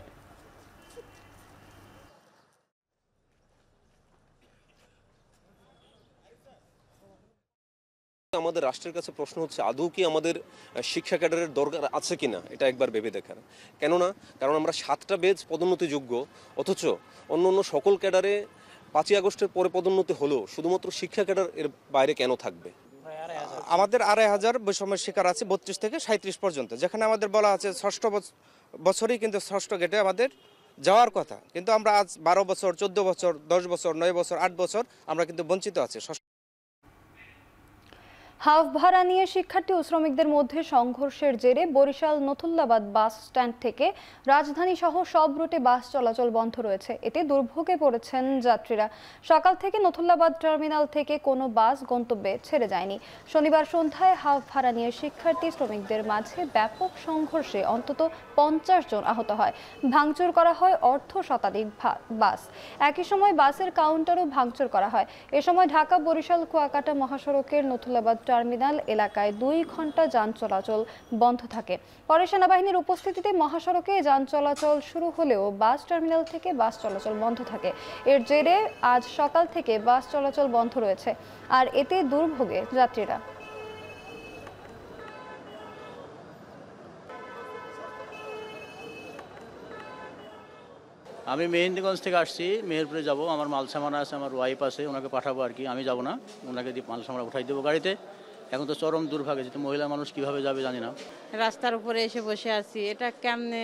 আমাদের রাষ্ট্রের কাছে প্রশ্ন হচ্ছে, আদৌ কি আমাদের শিক্ষা ক্যাডারের দরকার আছে কিনা এটা একবার ভেবে দেখার। কারণ আমরা 7টা বেজ পদোন্নতিযোগ্য, অথচ অন্য সকল ক্যাডারে 5ই আগস্টের পরে পদোন্নতি হলো, শুধুমাত্র শিক্ষা ক্যাডার এর বাইরে কেন থাকবে? আমাদের 2500 বৈষম্য শিকার আছে 32 থেকে 37 পর্যন্ত, যেখানে আমাদের বলা আছে 6ষ্ঠ বছরই কিন্তু 6ষ্ঠ গেটে আমাদের যাওয়ার কথা, কিন্তু আমরা আজ 12 বছর 14 বছর 10 বছর 9 বছর 8 বছর আমরা কিন্তু বঞ্চিত আছি। হাফ ভাড়া নিয়ে শিক্ষার্থী ও শ্রমিকদের মধ্যে সংঘর্ষের জেরে বরিশাল নথুল্লাবাদ বাস স্ট্যান্ড থেকে রাজধানী সহ সব রুটে বাস চলাচল বন্ধ রয়েছে। এতে দুর্ভোগে পড়েছেন যাত্রীরা। সকাল থেকে নথুল্লাবাদ টার্মিনাল থেকে কোনো বাস গন্তব্যে ছেড়ে যায়নি। শনিবার সন্ধ্যায় হাফ ভাড়া নিয়ে শিক্ষার্থী শ্রমিকদের মাঝে ব্যাপক সংঘর্ষে অন্তত 50 জন আহত হয়। ভাঙচুর করা হয় অর্ধ শতাধিক বাস। একই সময় বাসের কাউন্টারও ভাঙচুর করা হয়। এ সময় ঢাকা বরিশাল কুয়াকাটা মহাসড়কের নথুল্লাবাদ টার্মিনাল এলাকায় 2 ঘন্টা যান চলাচল বন্ধ থাকে। পরে সেনাবাহিনীর উপস্থিতিতে মহাসড়কে যান চলাচল শুরু হলেও বাস টার্মিনাল থেকে বাস চলাচল বন্ধ থাকে। এর জেরে আজ সকাল থেকে বাস চলাচল বন্ধ রয়েছে, আর এতে দুর্ভোগে যাত্রীরা। আমি মেহেন্দিগঞ্জ থেকে আসছি, মেহেরপুরে যাব। আমার মাল সামানা আছে, আমার ওয়াইফ আছে, ওনাকে পাঠাবো আর কি। আমি যাব না, ওনাকে দিয়ে মাল সামানা উঠাই দেবো গাড়িতে। এখন তো চরম দুর্ভাগ্য, যেহেতু মহিলা মানুষ কিভাবে যাবে জানি না। রাস্তার উপরে এসে বসে আছি, এটা কেমনে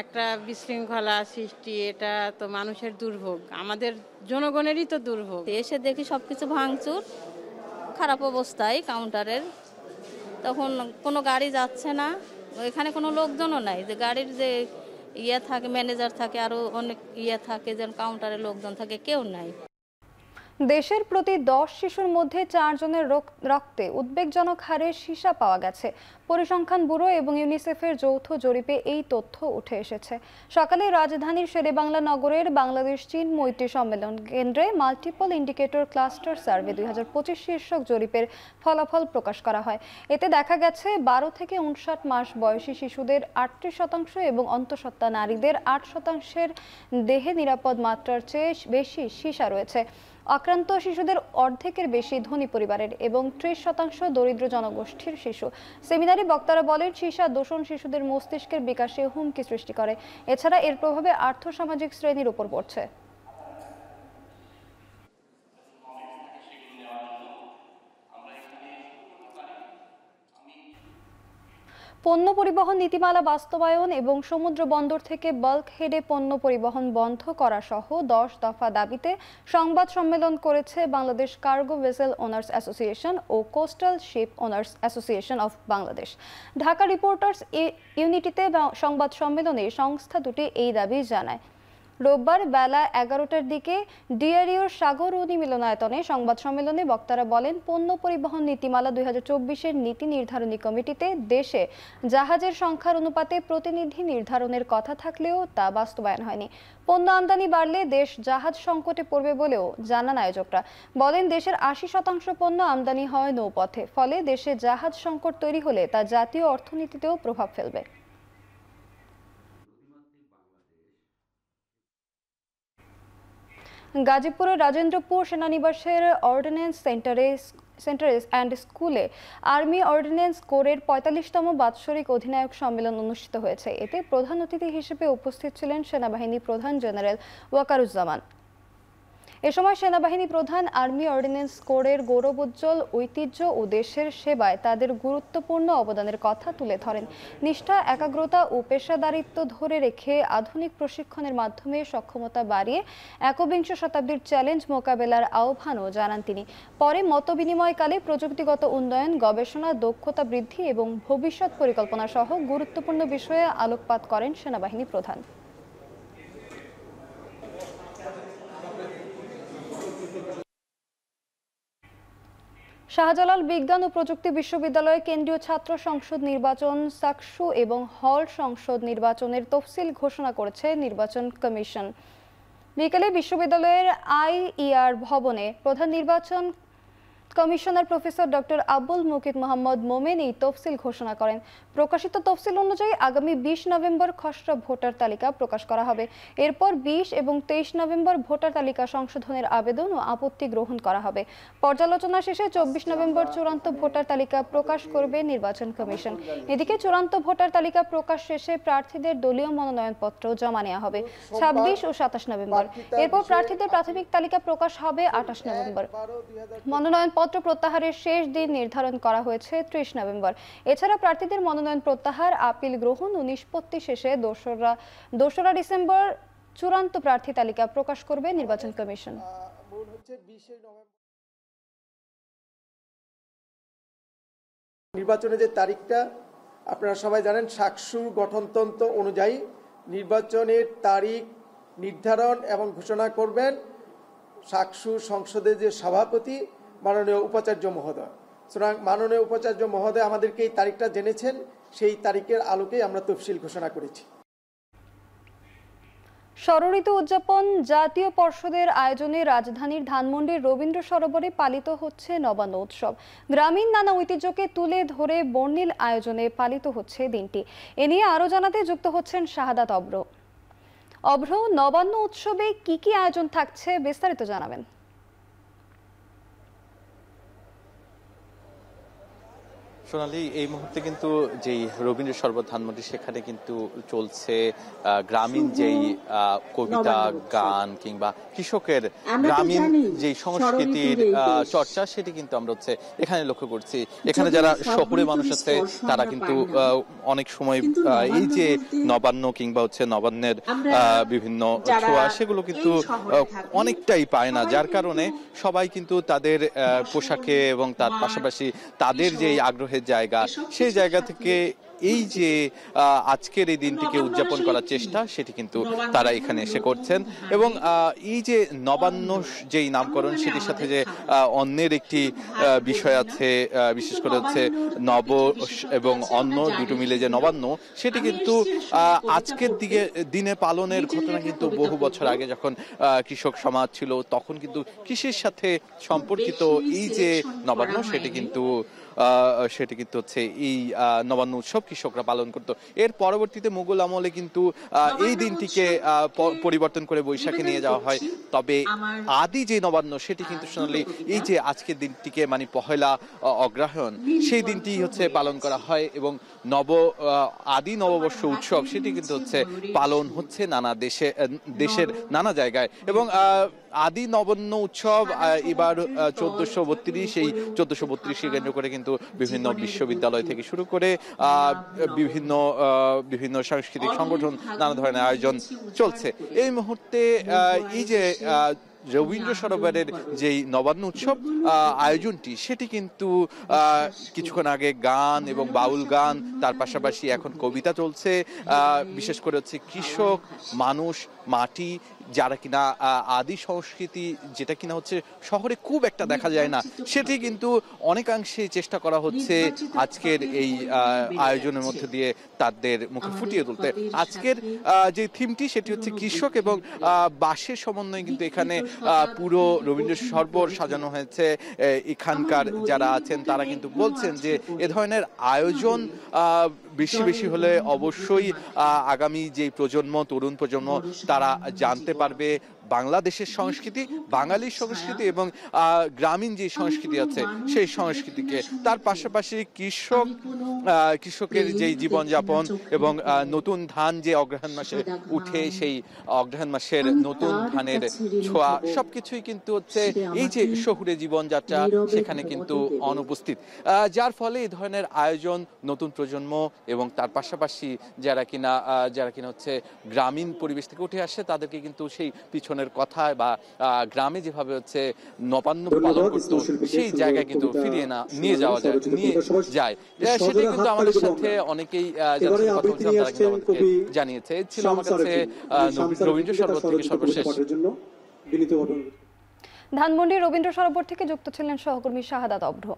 একটা বিশৃঙ্খলা সৃষ্টি, এটা তো মানুষের দুর্ভোগ, আমাদের জনগণেরই তো দুর্ভোগ। এসে দেখি সবকিছু ভাঙচুর, খারাপ অবস্থায় কাউন্টারের। তখন কোনো গাড়ি যাচ্ছে না, এখানে কোনো লোকজনও নাই। যে গাড়ির যে থাকে, ম্যানেজার থাকে, আরো অনেক থাকে, যেন কাউন্টারে লোকজন থাকে, কেউ নাই। দেশের প্রতি 10 শিশুর মধ্যে 4 জনের রক্তে উদ্বেগজনক হারে সীসা পাওয়া গেছে। পরিসংখ্যান ব্যুরো এবং ইউনিসেফের যৌথ জরিপে এই তথ্য উঠে এসেছে। সকালে রাজধানীর শেরেবাংলা নগরের বাংলাদেশ চীন মৈত্রী সম্মেলন কেন্দ্রে মাল্টিপল ইন্ডিকেটর ক্লাস্টার সার্ভে 2025 শীর্ষক জরিপের ফলাফল প্রকাশ করা হয়। এতে দেখা গেছে 12 থেকে 59 মাস বয়সী শিশুদের 38% এবং অন্তঃসত্ত্বা নারীদের 8%-এর দেহে নিরাপদ মাত্রার চেয়ে বেশি সীসা রয়েছে। আক্রান্ত শিশুদের অর্ধেকের বেশি ধনী পরিবারের এবং 30% দরিদ্র জনগোষ্ঠীর শিশু। সেমিনারে বক্তারা বলেন, সীসা দূষণ শিশুদের মস্তিষ্কের বিকাশে হুমকি সৃষ্টি করে। এছাড়া এর প্রভাবে আর্থসামাজিক শ্রেণীর উপর পড়ছে। পণ্য পরিবহন নীতিমালা বাস্তবায়ন এবং সমুদ্র বন্দর থেকে বাল্ক হেডে পণ্য পরিবহন বন্ধ করা সহ 10 দফা দাবিতে সংবাদ সম্মেলন করেছে Bangladesh cargo vessel owners association ও coastal ship owners association of Bangladesh. Dhaka reporters ইউনিটিতে সংবাদ সম্মেলনে সংস্থা দুটি এই দাবি জানায়। রোববার বেলা 11টার দিকে ডিআরইউর সাগররণী মিলনায়তনে সংবাদ সম্মেলনে বক্তারা বলেন, পণ্য পরিবহন নীতিমালা 2024-এর নীতি নির্ধারণী কমিটিতে দেশে জাহাজের সংখ্যার অনুপাতে প্রতিনিধি নির্ধারণের কথা থাকলেও তা বাস্তবায়ন হয়নি। পণ্য আমদানি বাড়লে দেশ জাহাজ সংকটে পড়বে বলেও জানান আয়োজকরা। বলেন, দেশের 80% পণ্য আমদানি হয় নৌপথে, ফলে দেশে জাহাজ সংকট তৈরি হলে তা জাতীয় অর্থনীতিতেও প্রভাব ফেলবে। গাজীপুরের রাজেন্দ্রপুর সেনানিবাসের অর্ডিন্যান্স সেন্টারে অ্যান্ড স্কুলে আর্মি অর্ডিন্যান্স কোরের 45তম বাৎসরিক অধিনায়ক সম্মেলন অনুষ্ঠিত হয়েছে। এতে প্রধান অতিথি হিসেবে উপস্থিত ছিলেন সেনাবাহিনী প্রধান জেনারেল ওয়াকারুজ্জামান। এ সময় সেনাবাহিনী প্রধান আর্মি অর্ডিন্যান্স কোরের গৌরবোজ্জ্বল ঐতিহ্য ও দেশের সেবায় তাদের গুরুত্বপূর্ণ অবদানের কথা তুলে ধরেন। নিষ্ঠা, একাগ্রতা ও পেশাদারিত্ব ধরে রেখে আধুনিক প্রশিক্ষণের মাধ্যমে সক্ষমতা বাড়িয়ে একবিংশ শতাব্দীর চ্যালেঞ্জ মোকাবেলার আহ্বানও জানান তিনি। পরে মতবিনিময়কালে প্রযুক্তিগত উন্নয়ন, গবেষণা, দক্ষতা বৃদ্ধি এবং ভবিষ্যৎ পরিকল্পনা সহ গুরুত্বপূর্ণ বিষয়ে আলোকপাত করেন সেনাবাহিনী প্রধান। শাহজালাল বিজ্ঞান ও প্রযুক্তি বিশ্ববিদ্যালয় কেন্দ্রীয় ছাত্র সংসদ নির্বাচন, সাকসু এবং হল সংসদ নির্বাচনের তফসিল ঘোষণা করেছে নির্বাচন কমিশন। বিকেলে বিশ্ববিদ্যালয়ের আইইআর ভবনে প্রধান নির্বাচন commissioner professor doctor Abdul Mukit Mohammad Momen এই তফসিল ঘোষণা করেন। প্রকাশিত তফসিল অনুযায়ী আগামী 20 নভেম্বর খসড়া ভোটার তালিকা প্রকাশ করা হবে। এরপর 20 এবং 23 নভেম্বর ভোটার তালিকা সংশোধনের আবেদন ও আপত্তি গ্রহণ করা হবে। পর্যালোচনা শেষে 24 নভেম্বর চূড়ান্ত ভোটার তালিকা প্রকাশ করবে নির্বাচন কমিশন। এদিকে চূড়ান্ত ভোটার তালিকা প্রকাশ শেষে প্রার্থীদের দলীয় মনোনয়নপত্র জমা নেওয়া হবে 26 ও 27 নভেম্বর। এরপর প্রার্থীদের প্রাথমিক তালিকা প্রকাশ হবে 28 নভেম্বর। মনোনয়নপত্র প্রত্যাহারের শেষ দিন নির্ধারণ করা হয়েছে 30 নভেম্বর। এছাড়া প্রার্থীদের মনোনয়ন প্রত্যাহার, আপিল গ্রহণ ও নিষ্পত্তি শেষে 2রা ডিসেম্বর চূড়ান্ত প্রার্থী তালিকা প্রকাশ করবে নির্বাচন কমিশন। নির্বাচনের যে তারিখটা আপনারা সবাই জানেন, সাকসুর গঠনতন্ত্র অনুযায়ী নির্বাচনের তারিখ নির্ধারণ এবং ঘোষণা করবেন সাকসু সংসদের যে সভাপতি মাননীয় উপাচার্য মহোদয়। সুতরাং মাননীয় উপাচার্য মহোদয় আমাদেরকে এই তারিখটা জেনেছেন, সেই তারিখের আলোকেই আমরা তফসিল ঘোষণা করেছি। ষড়ঋতু উদযাপন জাতীয় পর্ষদের আয়োজনে রাজধানীর ধানমন্ডির রবীন্দ্র সরোবরে পালিত হচ্ছে নবান্ন উৎসব। গ্রামীণ নানা ঐতিহ্যকে তুলে ধরে বর্ণিল আয়োজনে পালিত হচ্ছে দিনটি। এ নিয়ে আরো জানাতে যুক্ত হচ্ছেন শাহাদাত অভ্র। নবান্ন উৎসবে কি কি আয়োজন থাকছে বিস্তারিত জানাবেন। সোনালী, এই মুহূর্তে কিন্তু যেই রবীন্দ্র সরোবর ধানমন্ডি সেখানে কিন্তু চলছে গ্রামীণ যেই কবিতা, গান কিংবা কৃষকের গ্রামীণ যেই সংস্কৃতির চর্চা, সেটি কিন্তু আমরা এখানে লক্ষ্য করছি। এখানে যারা শহুরে মানুষ আছে তারা কিন্তু অনেক সময় এই যে নবান্ন কিংবা নবান্নের বিভিন্ন ছোঁয়া সেগুলো কিন্তু অনেকটাই পায় না, যার কারণে সবাই কিন্তু তাদের পোশাকে এবং তার পাশাপাশি তাদের যে আগ্রহের জায়গা, সেই জায়গা থেকে এই যে আজকের এই দিনটিকে উদযাপন করার চেষ্টা সেটি কিন্তু তারা এখানে এসে করছেন। এবং এই যে নবান্ন যেই নামকরণ সেটির সাথে যে অন্যের একটি বিষয় আছে, বিশেষ করে হচ্ছে নব এবং অন্ন দুটো মিলে যে নবান্ন, সেটি কিন্তু আজকের দিনে পালনের ঘটনা কিন্তু বহু বছর আগে যখন কৃষক সমাজ ছিল তখন কিন্তু কৃষির সাথে সম্পর্কিত এই যে নবান্ন সেটি কিন্তু হচ্ছে এই নবান্ন উৎসব কৃষকরা পালন করত। এর পরবর্তীতে মুঘল আমলে কিন্তু এই দিনটিকে পরিবর্তন করে বৈশাখে নিয়ে যাওয়া হয়। তবে আদি যে নবান্ন সেটি কিন্তু সোনালি এই যে আজকের দিনটিকে মানে পহেলা অগ্রহায়ণ সেই দিনটি হচ্ছে পালন করা হয় এবং আদি নববর্ষ উৎসব সেটি কিন্তু হচ্ছে পালন হচ্ছে নানা দেশের নানা জায়গায়। এবং আদি নবান্ন উৎসব এবার 1432, এই 1432কে কেন্দ্র করে কিন্তু বিভিন্ন বিশ্ববিদ্যালয় থেকে শুরু করে বিভিন্ন সাংস্কৃতিক সংগঠন নানা ধরনের আয়োজন চলছে। এই মুহূর্তে এই যে রবীন্দ্র সরোবরের যেই নবান্ন উৎসব আয়োজনটি সেটি কিন্তু কিছুক্ষণ আগে গান এবং বাউল গান, তার পাশাপাশি এখন কবিতা চলছে। বিশেষ করে হচ্ছে কৃষক, মানুষ, মাটি, যারা কিনা আদি সংস্কৃতি যেটা কিনা হচ্ছে শহরে খুব একটা দেখা যায় না, সেটি কিন্তু অনেকাংশে চেষ্টা করা হচ্ছে আজকের এই আয়োজনের মধ্যে দিয়ে তাদের মুখে ফুটিয়ে তুলতে। আজকের যে থিমটি সেটি হচ্ছে কৃষক এবং বাঁশের সমন্বয়ে কিন্তু এখানে পুরো রবীন্দ্র সরোবর সাজানো হয়েছে। এখানকার যারা আছেন তারা কিন্তু বলছেন যে এ ধরনের আয়োজন বেশি হলে অবশ্যই আগামী যে প্রজন্ম, তরুণ প্রজন্ম, তারা জানতে পারবে বাংলাদেশের সংস্কৃতি, বাঙালির সংস্কৃতি এবং গ্রামীণ যে সংস্কৃতি আছে সেই সংস্কৃতিকে। তার পাশাপাশি কৃষকের যেই জীবনযাপন এবং নতুন ধান যে অগ্রহায়ণ মাসে উঠে সেই অগ্রহায়ণ মাসের নতুন ধানের ছোঁয়া সবকিছুই কিন্তু হচ্ছে এই যে শহুরে জীবনযাত্রা সেখানে কিন্তু অনুপস্থিত। যার ফলে এই ধরনের আয়োজন নতুন প্রজন্ম এবং তার পাশাপাশি যারা কিনা হচ্ছে গ্রামীণ পরিবেশ থেকে উঠে আসে তাদেরকে কিন্তু সেই পিছনের কথায় বা গ্রামে যেভাবে হচ্ছে নবান্ন পালন করতো সেই জায়গায় কিন্তু ফিরিয়ে নিয়ে যায়। সেটা কিন্তু আমাদের সাথে অনেকেই কথা বলছিলাম তারা কিন্তু আমাদেরকে জানিয়েছে। ছিল আমার কাছে রবীন্দ্র সরোবর থেকে সর্বশেষ। ধানমন্ডি রবীন্দ্র সরোবর থেকে যুক্ত ছিলেন সহকর্মী শাহাদাত অভ্র।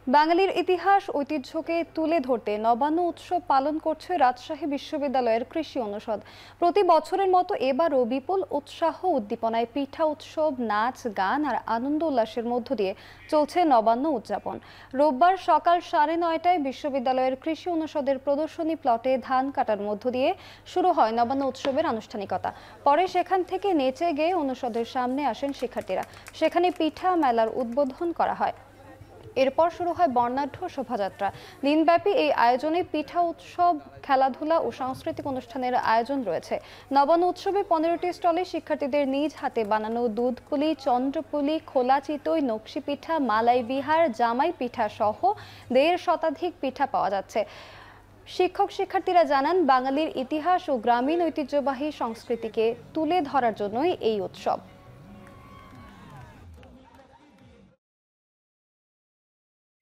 বাঙালির ইতিহাস ঐতিহ্যকে তুলে ধরতে নবান্ন উৎসব পালন করছে রাজশাহী বিশ্ববিদ্যালয়ের কৃষি অনুষদ। প্রতি বছরের মতো এবারও বিপুল উৎসাহ উদ্দীপনায় পিঠা উৎসব, নাচ, গান আর আনন্দ উল্লাসের মধ্য দিয়ে চলছে নবান্ন উদযাপন। রোববার সকাল 9:30টায় বিশ্ববিদ্যালয়ের কৃষি অনুষদের প্রদর্শনী প্লটে ধান কাটার মধ্য দিয়ে শুরু হয় নবান্ন উৎসবের আনুষ্ঠানিকতা। পরে সেখান থেকে নেচে গিয়ে অনুষদের সামনে আসেন শিক্ষার্থীরা। সেখানে পিঠা মেলার উদ্বোধন করা হয়। এরপর শুরু হয় বর্ণাঢ্য শোভাযাত্রা। দিনব্যাপী এই আয়োজনে পিঠা উৎসব, খেলাধুলা ও সাংস্কৃতিক অনুষ্ঠানের আয়োজন রয়েছে। নবান্ন উৎসবে 15টি স্টলে শিক্ষার্থীদের নিজ হাতে বানানো দুধপুলি, চন্দ্রপুলি, খোলা চিতই, নকশি পিঠা, মালাই বিহার, জামাই পিঠা সহ 1.5 শতাধিক পিঠা পাওয়া যাচ্ছে। শিক্ষার্থীরা জানান, বাঙালির ইতিহাস ও গ্রামীণ ঐতিহ্যবাহী সংস্কৃতিকে তুলে ধরার জন্যই এই উৎসব।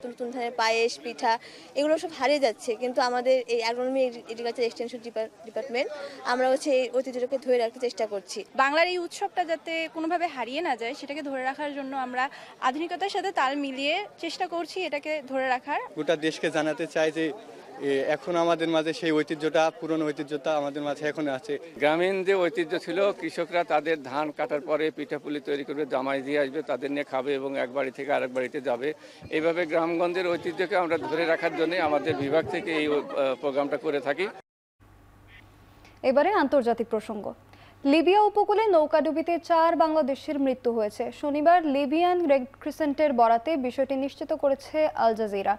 নতুন ধানের পায়েস, পিঠা এগুলো সব হারিয়ে যাচ্ছে, কিন্তু আমাদের এই অ্যাগ্রোনমি এগ্রিকালচার এক্সটেনশন ডিপার্টমেন্ট আমরা হচ্ছে এই ঐতিহ্যটাকে ধরে রাখতে চেষ্টা করছি। বাংলার এই উৎসবটা যাতে কোনোভাবে হারিয়ে না যায় সেটাকে ধরে রাখার জন্য আমরা আধুনিকতার সাথে তাল মিলিয়ে চেষ্টা করছি এটাকে ধরে রাখার। গোটা দেশকে জানাতে চাই যে এখন আমাদের মাঝে সেই ঐতিহ্যটা, পুরনো ঐতিহ্যটা আমাদের মাঝে এখন আছে। গ্রামীণ যে ঐতিহ্য ছিল, কৃষকরা তাদের ধান কাটার পরে পিঠাপুলি তৈরি করবে, জামাই দিয়ে আসবে, তাদের নিয়ে খাবে এবং এক বাড়ি থেকে আরেক বাড়িতে যাবে। এইভাবে গ্রামগঞ্জের ঐতিহ্যকে আমরা ধরে রাখার জন্য আমাদের বিভাগ থেকে এই প্রোগ্রামটা করে থাকি। এবারে আন্তর্জাতিক প্রসঙ্গ। লিবিয়া উপকূলে নৌকাডুবিতে 4 বাংলাদেশের মৃত্যু হয়েছে। শনিবার লিবিয়ান রেড ক্রিসেন্টের বরাতে বিষয়টি নিশ্চিত করেছে আল জাজিরা।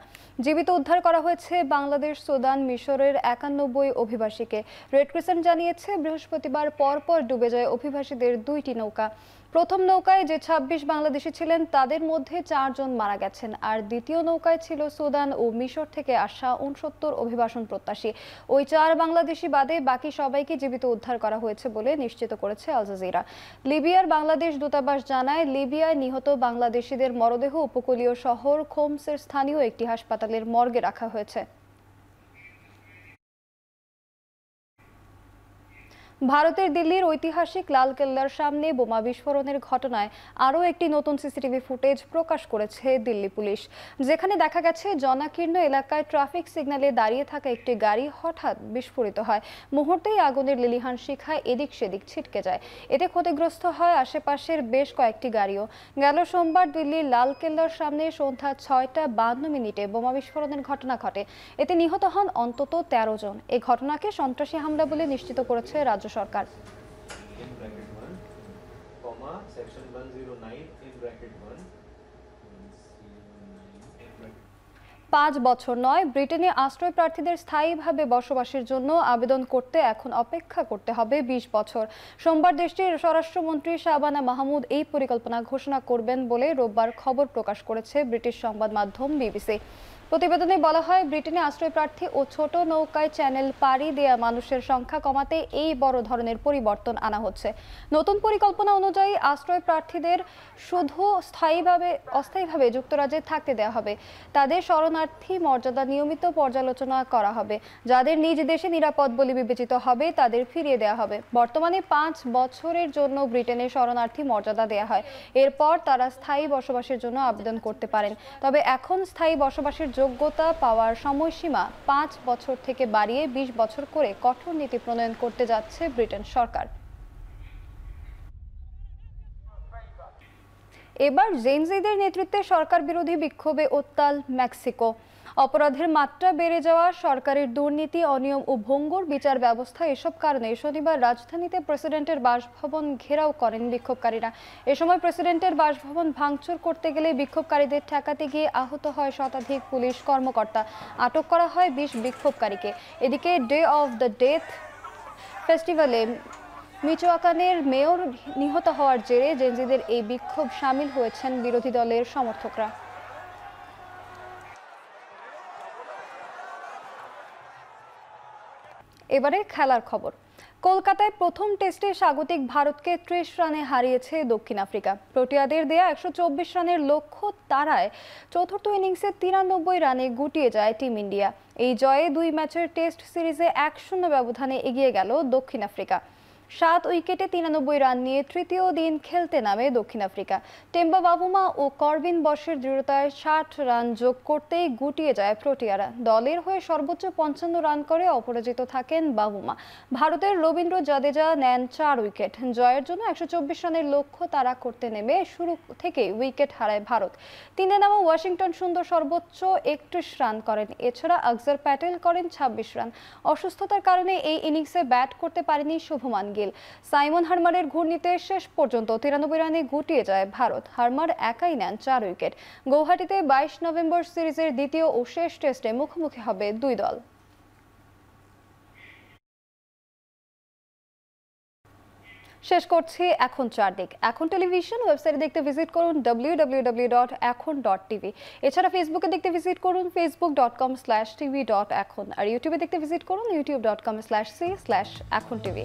জীবিত উদ্ধার করা হয়েছে বাংলাদেশ, সুদান, মিশরের 91 অভিবাসীকে। রেড ক্রিসেন্ট জানিয়েছে, বৃহস্পতিবার পরপর ডুবে যায় অভিবাসীদের 2টি নৌকা। প্রথম নৌকায় যে 26 বাংলাদেশি ছিলেন তাদের মধ্যে 4 জন মারা গেছেন, আর দ্বিতীয় নৌকায় ছিল সুদান ও মিশর থেকে আসা 69 অভিবাসন প্রত্যাশী। ওই 4 বাংলাদেশি বাদে বাকি সবাইকে জীবিত উদ্ধার করা হয়েছে বলে নিশ্চিত করেছে আল জাজিরা। লিবিয়ার বাংলাদেশ দূতাবাস জানায়, লিবিয়ায় নিহত বাংলাদেশিদের মরদেহ উপকূলীয় শহর খোমসের স্থানীয় একটি হাসপাতালের মর্গে রাখা হয়েছে। ভারতের দিল্লির ঐতিহাসিক লালকেল্লার সামনে বোমা বিস্ফোরণের ঘটনায় আরও একটি নতুন সিসিটিভি ফুটেজ প্রকাশ করেছে দিল্লি পুলিশ, যেখানে দেখা গেছে জনাকীর্ণ এলাকায় ট্রাফিক সিগন্যালে দাঁড়িয়ে থাকা একটি গাড়ি হঠাৎ বিস্ফোরিত হয়। মুহূর্তেই আগুনের লেলিহান শিখায় এদিক সেদিক ছিটকে যায়। এতে ক্ষতিগ্রস্ত হয় আশেপাশের বেশ কয়েকটি গাড়িও। গেল সোমবার দিল্লির লালকেল্লার সামনে সন্ধ্যা 6:52 বোমা বিস্ফোরণের ঘটনা ঘটে। এতে নিহত হন অন্তত 13 জন। এই ঘটনাকে সন্ত্রাসী হামলা বলে নিশ্চিত করেছে রাজ্য সরকার। 5 বছর নয়, ব্রিটেনে আশ্রয় প্রার্থীদের স্থায়ীভাবে বসবাসের জন্য আবেদন করতে এখন অপেক্ষা করতে হবে 20 বছর। সোমবার দেশটির স্বরাষ্ট্রমন্ত্রী শাবানা মাহমুদ এই পরিকল্পনা ঘোষণা করবেন বলে রোববার খবর প্রকাশ করেছে ব্রিটিশ সংবাদ মাধ্যম বিবিসি। প্রতিবেদনে বলা হয়, ব্রিটেনে আশ্রয় প্রার্থী ও ছোট নৌকায় চ্যানেল পাড়ি দেয়া মানুষের সংখ্যা কমাতে এই বড় ধরনের পরিবর্তন আনা হচ্ছে। নতুন পরিকল্পনা অনুযায়ী আশ্রয় প্রার্থীদের শুধু অস্থায়ীভাবে যুক্তরাজ্যে থাকতে দেওয়া হবে। তাদের শরণার্থী মর্যাদা নিয়মিত পর্যালোচনা করা হবে। যাদের নিজ দেশে নিরাপদ বলে বিবেচিত হবে তাদের ফিরিয়ে দেওয়া হবে। বর্তমানে 5 বছরের জন্য ব্রিটেনে শরণার্থী মর্যাদা দেওয়া হয়। এরপর তারা স্থায়ী বসবাসের জন্য আবেদন করতে পারেন। তবে এখন স্থায়ী বসবাসের যোগ্যতা পাওয়ার সময়সীমা 5 বছর থেকে বাড়িয়ে 20 বছর করে কঠোর নীতি প্রণয়ন করতে যাচ্ছে ব্রিটেন সরকার। এবার জেনজিদের নেতৃত্বে সরকার বিরোধী বিক্ষোভে উত্তাল মেক্সিকো। অপরাধের মাত্রা বেড়ে যাওয়া, সরকারের দুর্নীতি, অনিয়ম ও ভঙ্গুর বিচার ব্যবস্থা, এসব কারণে শনিবার রাজধানীতে প্রেসিডেন্টের বাসভবন ঘেরাও করেন বিক্ষোভকারীরা। এ সময় প্রেসিডেন্টের বাসভবন ভাঙচুর করতে গেলে বিক্ষোভকারীদের ঠেকাতে গিয়ে আহত হয় শতাধিক পুলিশ কর্মকর্তা। আটক করা হয় 20 বিক্ষোভকারীকে। এদিকে ডে অফ দ্য ডেথ ফেস্টিভ্যালে মিচোয়াকানের মেয়র নিহত হওয়ার জেরে জেনজিদের এই বিক্ষোভ সামিল হয়েছেন বিরোধী দলের সমর্থকরা। এবারে খেলার খবর। কলকাতায় প্রথম টেস্টে স্বাগতিক ভারতকে 30 রানে হারিয়েছে দক্ষিণ আফ্রিকা। প্রোটিয়াদের দেয়া 124 রানের লক্ষ্য তাড়ায় চতুর্থ ইনিংসে 93 রানে গুটিয়ে যায় টিম ইন্ডিয়া। এই জয়ে 2 ম্যাচের টেস্ট সিরিজে 1-0 ব্যবধানে এগিয়ে গেল দক্ষিণ আফ্রিকা। 7 উইকেটে 93 রান নিয়ে তৃতীয় দিন খেলতে নামে দক্ষিণ আফ্রিকা। টেম্বা বাবুমা ও করবিন বশের দৃঢ়তায় 60 রান যোগ করতেই গুটিয়ে যায় প্রোটিয়ারা। দলের হয়ে সর্বোচ্চ 55 রান করে অপরাজিত থাকেন বাবুমা। ভারতের রবীন্দ্র জাদেজা নেন 4 উইকেট। জয়ের জন্য 124 রানের লক্ষ্য তাড়া করতে নেমে শুরু থেকেই উইকেট হারায় ভারত। 3 নামা ওয়াশিংটন সুন্দর সর্বোচ্চ 31 রান করেন। এছাড়া আকসার প্যাটেল করেন 26 রান। অসুস্থতার কারণে এই ইনিংসে ব্যাট করতে পারেনি শুভমান গিল। সাইমন হার্মারের ঘূর্ণিতে শেষ পর্যন্ত 93 রানে গুটিয়ে যায় ভারত। হার্মার একাই নেন 4 উইকেট। গৌহাটিতে 22 নভেম্বর সিরিজের দ্বিতীয় ও শেষ টেস্টে মুখোমুখি হবে 2 দল। শেষ করছি এখন চারদিক। এখন টেলিভিশন ওয়েবসাইটে দেখতে ভিজিট করুন www.ekhon.tv। এছাড়া ফেসবুকে দেখতে ভিজিট করুন facebook.com/tv.ekhon। আর ইউটিউবে দেখতে ভিজিট করুন youtube.com/c/ekhon tv।